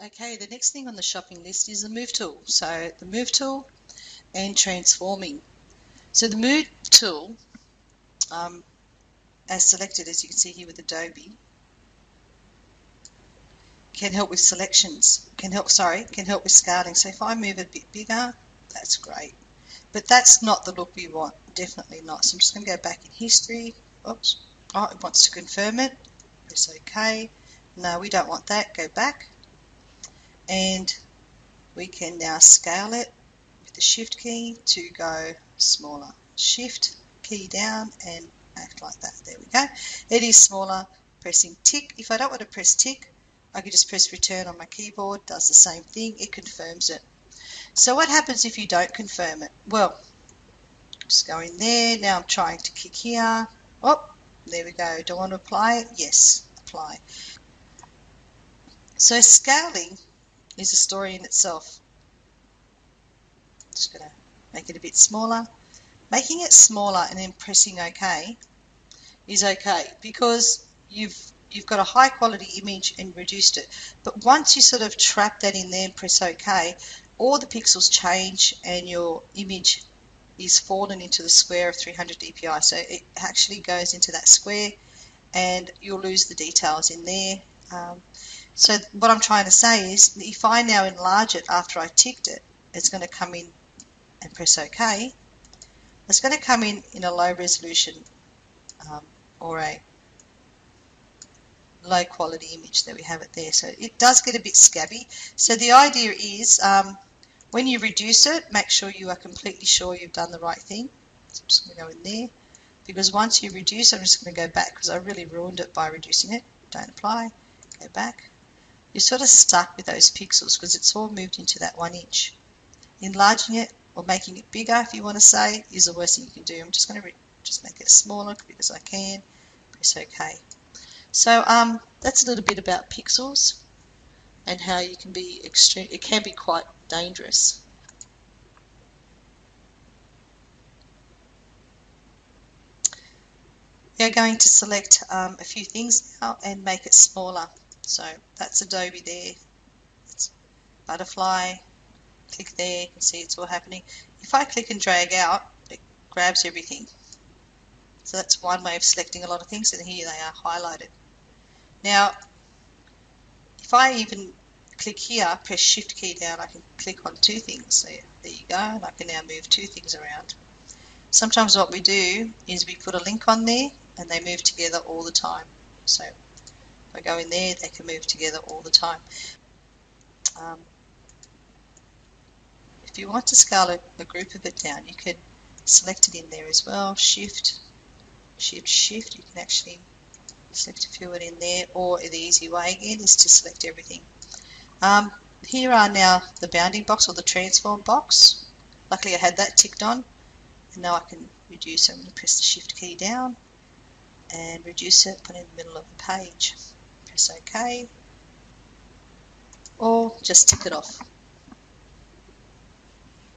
Okay, the next thing on the shopping list is the move tool. So the move tool and transforming. So the move tool, as selected, as you can see here with Adobe, can help with selections, can help with scaling. So if I move a bit bigger, that's great. But that's not the look we want, definitely not. So I'm just going to go back in history. Oops. Oh, it wants to confirm it. Press OK. No, we don't want that. Go back. And we can now scale it with the Shift key to go smaller. Shift key down and act like that. There we go. It is smaller. Pressing tick. If I don't want to press tick, I can just press return on my keyboard. Does the same thing. It confirms it. So what happens if you don't confirm it? Well, just go in there. Now I'm trying to click here. Oh, there we go. Do I want to apply it? Yes, apply. So scaling is a story in itself. Just going to make it a bit smaller. Making it smaller and then pressing OK is okay because you've got a high quality image and reduced it. But once you sort of trap that in there and press OK, all the pixels change and your image is fallen into the square of 300 dpi. So it actually goes into that square and you'll lose the details in there. So what I'm trying to say is if I now enlarge it after I ticked it, it's going to come in and press OK. It's going to come in a low resolution or a low quality image that we have it there. So it does get a bit scabby. So the idea is when you reduce it, make sure you are completely sure you've done the right thing. So I'm just going to go in there because once you reduce, I'm just going to go back because I really ruined it by reducing it. Don't apply, go back. You're sort of stuck with those pixels because it's all moved into that 1 inch. Enlarging it or making it bigger, if you want to say, is the worst thing you can do. I'm just going to just make it smaller because I can. Press OK. So that's a little bit about pixels and how you can be extreme. It can be quite dangerous. We are going to select a few things now and make it smaller. So that's Adobe there. It's butterfly. Click there, you can see it's all happening. If I click and drag out, it grabs everything. So that's one way of selecting a lot of things, and here they are highlighted. Now, if I even click here, press Shift key down, I can click on 2 things. There you go, and I can now move 2 things around. Sometimes what we do is we put a link on there, and they move together all the time. So if I go in there, they can move together all the time. If you want to scale a group of it down, you can select it in there as well. Shift, Shift, Shift. You can actually select a few in there, or the easy way again is to select everything. Here are now the bounding box or the transform box. Luckily I had that ticked on, and now I can reduce it. I'm going to press the Shift key down and reduce it, put it in the middle of the page. Press OK, or just tick it off.